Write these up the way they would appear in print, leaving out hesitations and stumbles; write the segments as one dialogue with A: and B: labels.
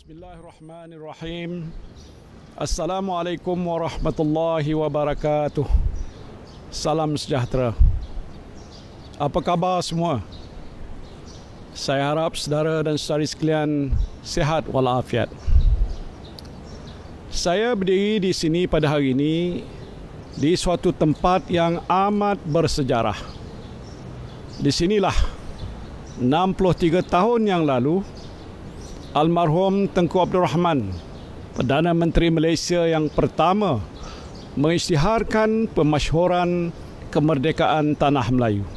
A: Bismillahirrahmanirrahim. Assalamualaikum warahmatullahi wabarakatuh. Salam sejahtera. Apa khabar semua? Saya harap saudara dan saudari sekalian sihat walafiat. Saya berdiri di sini pada hari ini di suatu tempat yang amat bersejarah. Di sinilah 63 tahun yang lalu almarhum Tengku Abdul Rahman, Perdana Menteri Malaysia yang pertama, mengisytiharkan pemasyhuran kemerdekaan Tanah Melayu.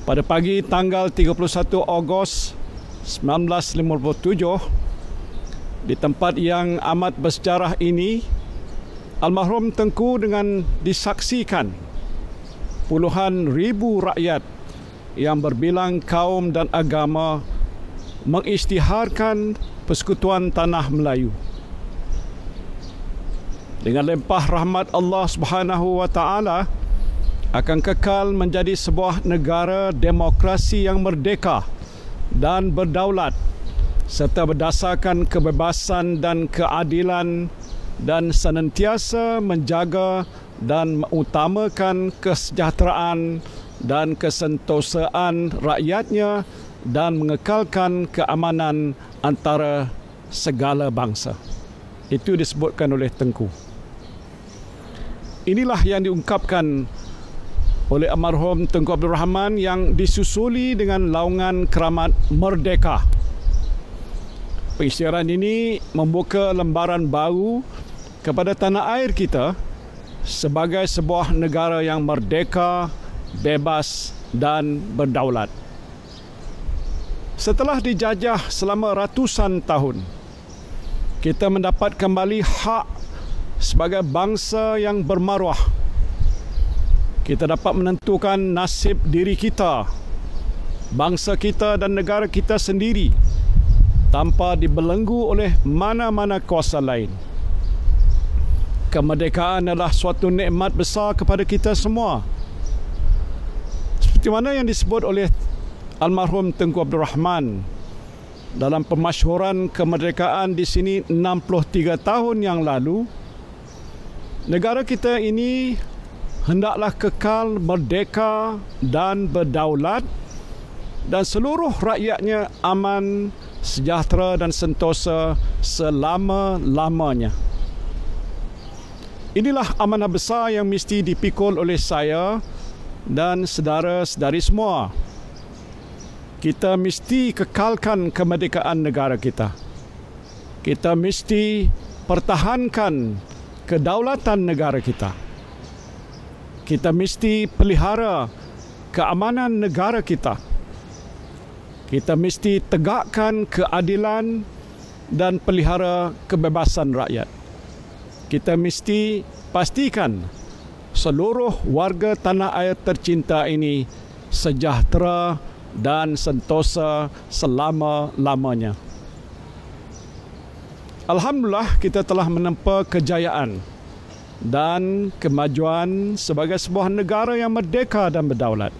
A: Pada pagi tanggal 31 Ogos 1957, di tempat yang amat bersejarah ini, almarhum Tengku dengan disaksikan puluhan ribu rakyat yang berbilang kaum dan agama mengisytiharkan persekutuan Tanah Melayu. Dengan limpah rahmat Allah Subhanahu wa taala, akan kekal menjadi sebuah negara demokrasi yang merdeka dan berdaulat serta berdasarkan kebebasan dan keadilan, dan senantiasa menjaga dan mengutamakan kesejahteraan dan kesentosaan rakyatnya dan mengekalkan keamanan antara segala bangsa. Itu disebutkan oleh Tengku. Inilah yang diungkapkan oleh almarhum Tengku Abdul Rahman yang disusuli dengan laungan keramat merdeka. Pengisytiharan ini membuka lembaran baru kepada tanah air kita sebagai sebuah negara yang merdeka, bebas dan berdaulat. Setelah dijajah selama ratusan tahun, kita mendapat kembali hak sebagai bangsa yang bermaruah. Kita dapat menentukan nasib diri kita, bangsa kita dan negara kita sendiri tanpa dibelenggu oleh mana-mana kuasa lain. Kemerdekaan adalah suatu nikmat besar kepada kita semua. Seperti mana yang disebut oleh almarhum Tengku Abdul Rahman dalam pemasyhuran kemerdekaan di sini 63 tahun yang lalu, negara kita ini hendaklah kekal merdeka dan berdaulat dan seluruh rakyatnya aman, sejahtera dan sentosa selama-lamanya. Inilah amanah besar yang mesti dipikul oleh saya dan saudara-saudari semua. Kita mesti kekalkan kemerdekaan negara kita. Kita mesti pertahankan kedaulatan negara kita. Kita mesti pelihara keamanan negara kita. Kita mesti tegakkan keadilan dan pelihara kebebasan rakyat. Kita mesti pastikan seluruh warga tanah air tercinta ini sejahtera dan sentosa selama-lamanya. Alhamdulillah, kita telah menempa kejayaan dan kemajuan sebagai sebuah negara yang merdeka dan berdaulat.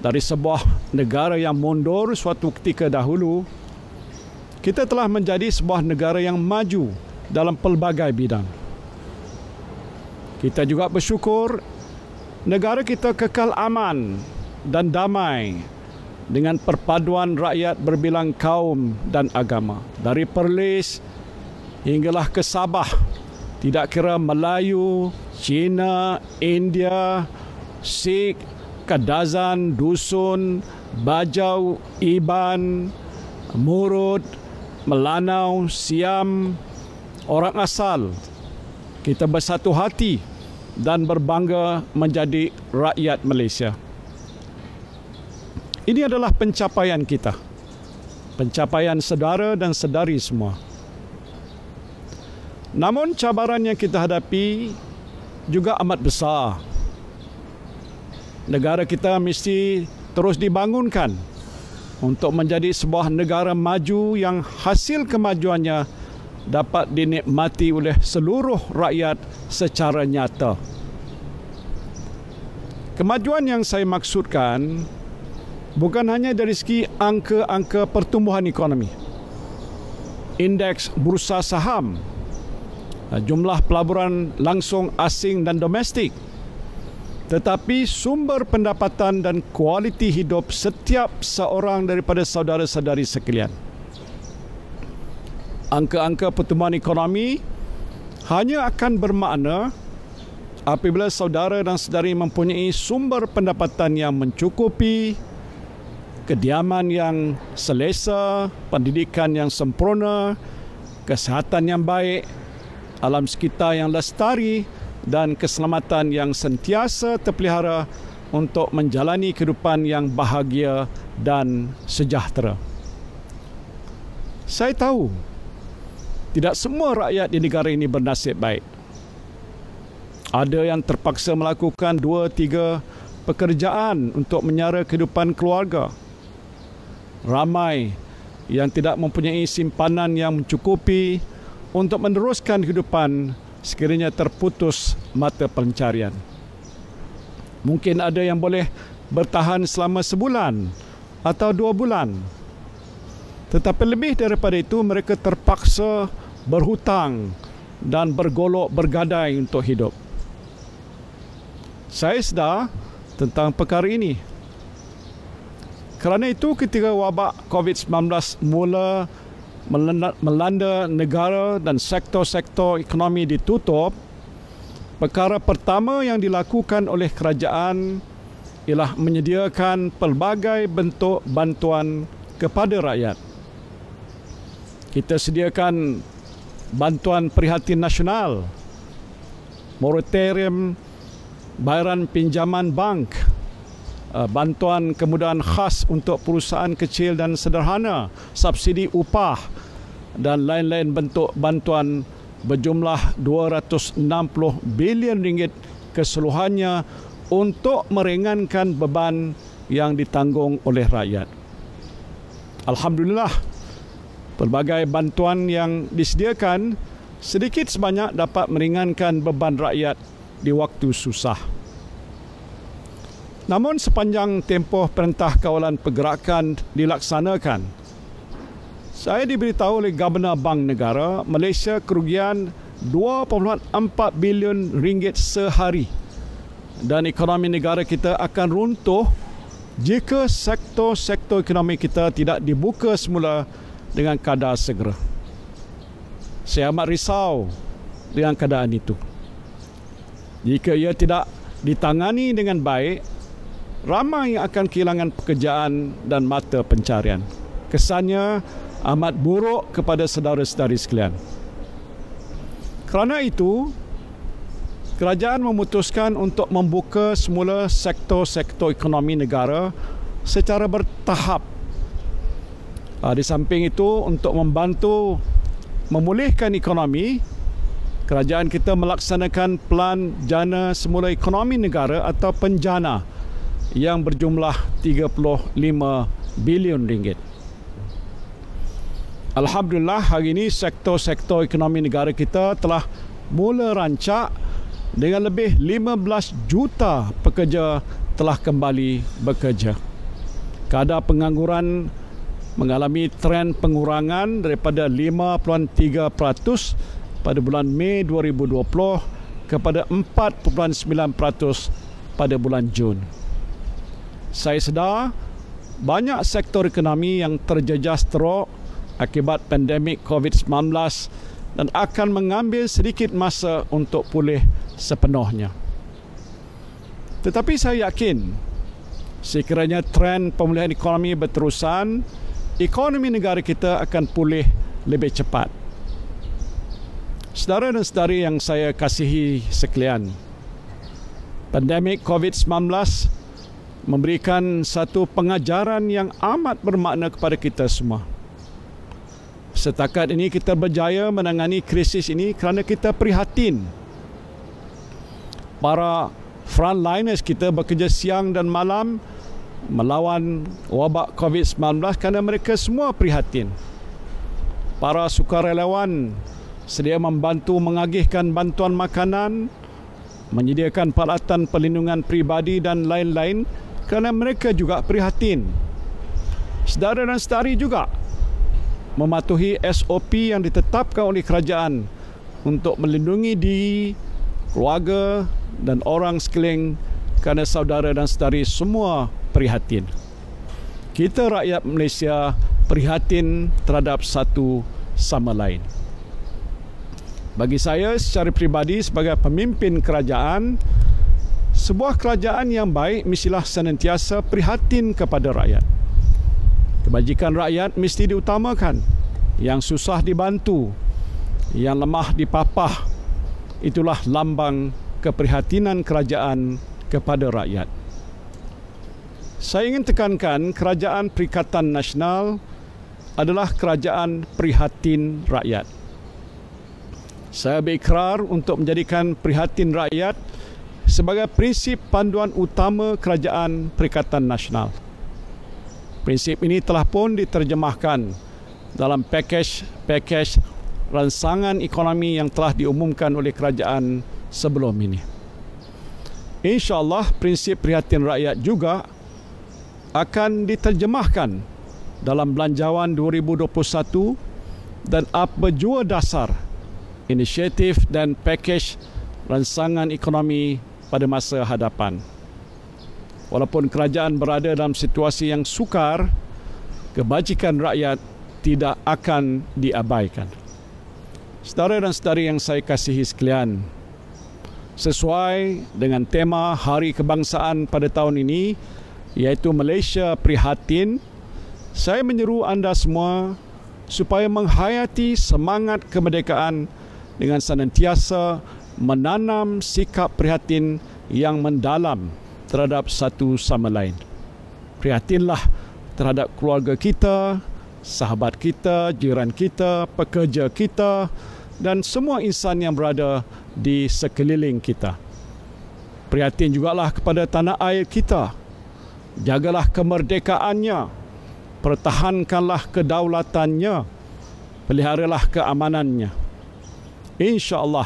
A: Dari sebuah negara yang mundur suatu ketika dahulu, kita telah menjadi sebuah negara yang maju dalam pelbagai bidang. Kita juga bersyukur negara kita kekal aman dan damai dengan perpaduan rakyat berbilang kaum dan agama. Dari Perlis hinggalah ke Sabah, tidak kira Melayu, Cina, India, Sikh, Kadazan, Dusun, Bajau, Iban, Murud, Melanau, Siam, orang asal, kita bersatu hati dan berbangga menjadi rakyat Malaysia. Ini adalah pencapaian kita, pencapaian saudara dan saudari semua. Namun cabaran yang kita hadapi juga amat besar. Negara kita mesti terus dibangunkan untuk menjadi sebuah negara maju yang hasil kemajuannya dapat dinikmati oleh seluruh rakyat secara nyata. Kemajuan yang saya maksudkan bukan hanya dari segi angka-angka pertumbuhan ekonomi, indeks bursa saham, jumlah pelaburan langsung asing dan domestik, tetapi sumber pendapatan dan kualiti hidup setiap seorang daripada saudara-saudari sekalian. Angka-angka pertumbuhan ekonomi hanya akan bermakna apabila saudara dan saudari mempunyai sumber pendapatan yang mencukupi, kediaman yang selesa, pendidikan yang sempurna, kesihatan yang baik, alam sekitar yang lestari dan keselamatan yang sentiasa terpelihara untuk menjalani kehidupan yang bahagia dan sejahtera. Saya tahu tidak semua rakyat di negara ini bernasib baik. Ada yang terpaksa melakukan 2-3 pekerjaan untuk menyara kehidupan keluarga. Ramai yang tidak mempunyai simpanan yang mencukupi untuk meneruskan kehidupan sekiranya terputus mata pencarian. Mungkin ada yang boleh bertahan selama sebulan atau 2 bulan. Tetapi lebih daripada itu, mereka terpaksa berhutang dan bergolok bergadai untuk hidup. Saya sedar tentang perkara ini. Kerana itu, ketika wabak COVID-19 mula melanda negara dan sektor-sektor ekonomi ditutup, perkara pertama yang dilakukan oleh kerajaan ialah menyediakan pelbagai bentuk bantuan kepada rakyat. Kita sediakan bantuan prihatin nasional, moratorium bayaran pinjaman bank, bantuan kemudahan khas untuk perusahaan kecil dan sederhana, subsidi upah dan lain-lain bentuk bantuan berjumlah 260 bilion ringgit keseluruhannya untuk meringankan beban yang ditanggung oleh rakyat. Alhamdulillah, pelbagai bantuan yang disediakan sedikit sebanyak dapat meringankan beban rakyat di waktu susah. Namun sepanjang tempoh Perintah Kawalan Pergerakan dilaksanakan, saya diberitahu oleh Governor Bank Negara, Malaysia kerugian 2.4 bilion ringgit sehari dan ekonomi negara kita akan runtuh jika sektor-sektor ekonomi kita tidak dibuka semula dengan kadar segera. Saya amat risau dengan keadaan itu. Jika ia tidak ditangani dengan baik, ramai yang akan kehilangan pekerjaan dan mata pencarian. Kesannya amat buruk kepada saudara-saudari sekalian. Kerana itu, kerajaan memutuskan untuk membuka semula sektor-sektor ekonomi negara secara bertahap. Di samping itu, untuk membantu memulihkan ekonomi, kerajaan kita melaksanakan Pelan Jana Semula Ekonomi Negara atau PENJANA yang berjumlah 35 bilion ringgit. Alhamdulillah, hari ini sektor-sektor ekonomi negara kita telah mula rancak dengan lebih 15 juta pekerja telah kembali bekerja. Kadar pengangguran mengalami tren pengurangan daripada 5.3% pada bulan Mei 2020 kepada 4.9% pada bulan Jun. Saya sedar banyak sektor ekonomi yang terjejas teruk akibat pandemik COVID-19 dan akan mengambil sedikit masa untuk pulih sepenuhnya. Tetapi saya yakin sekiranya tren pemulihan ekonomi berterusan, ekonomi negara kita akan pulih lebih cepat. Saudara dan saudari yang saya kasihi sekalian, pandemik COVID-19 memberikan satu pengajaran yang amat bermakna kepada kita semua. Setakat ini kita berjaya menangani krisis ini kerana kita prihatin. Para frontliners kita bekerja siang dan malam melawan wabak COVID-19 kerana mereka semua prihatin. Para sukarelawan sedia membantu mengagihkan bantuan makanan, menyediakan peralatan perlindungan peribadi dan lain-lain kerana mereka juga prihatin. Saudara dan saudari juga mematuhi SOP yang ditetapkan oleh kerajaan untuk melindungi diri, keluarga dan orang sekeliling, kerana saudara dan saudari semua prihatin. Kita rakyat Malaysia prihatin terhadap satu sama lain. Bagi saya secara peribadi sebagai pemimpin kerajaan, sebuah kerajaan yang baik mestilah senantiasa prihatin kepada rakyat. Kebajikan rakyat mesti diutamakan. Yang susah dibantu, yang lemah dipapah. Itulah lambang keprihatinan kerajaan kepada rakyat. Saya ingin tekankan Kerajaan Perikatan Nasional adalah kerajaan prihatin rakyat. Saya berikrar untuk menjadikan prihatin rakyat sebagai prinsip panduan utama Kerajaan Perikatan Nasional. Prinsip ini telah pun diterjemahkan dalam pakej rancangan ekonomi yang telah diumumkan oleh kerajaan sebelum ini. InsyaAllah prinsip prihatin rakyat juga akan diterjemahkan dalam Belanjawan 2021 dan apa jua dasar inisiatif dan pakej rancangan ekonomi pada masa hadapan. Walaupun kerajaan berada dalam situasi yang sukar, kebajikan rakyat tidak akan diabaikan. Saudara dan saudari yang saya kasihi sekalian, sesuai dengan tema Hari Kebangsaan pada tahun ini, iaitu Malaysia Prihatin, saya menyeru anda semua supaya menghayati semangat kemerdekaan dengan senantiasa menanam sikap prihatin yang mendalam terhadap satu sama lain. Prihatinlah terhadap keluarga kita, sahabat kita, jiran kita, pekerja kita dan semua insan yang berada di sekeliling kita. Prihatin jugalah kepada tanah air kita. Jagalah kemerdekaannya, pertahankanlah kedaulatannya, peliharalah keamanannya. InsyaAllah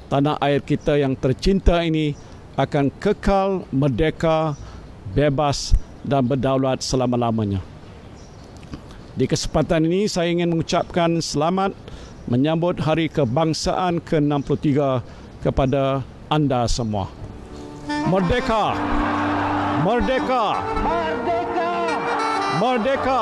A: tanah air kita yang tercinta ini akan kekal merdeka, bebas dan berdaulat selama-lamanya. Di kesempatan ini saya ingin mengucapkan selamat menyambut Hari Kebangsaan ke-63 kepada anda semua. Merdeka! Merdeka! Merdeka! Merdeka!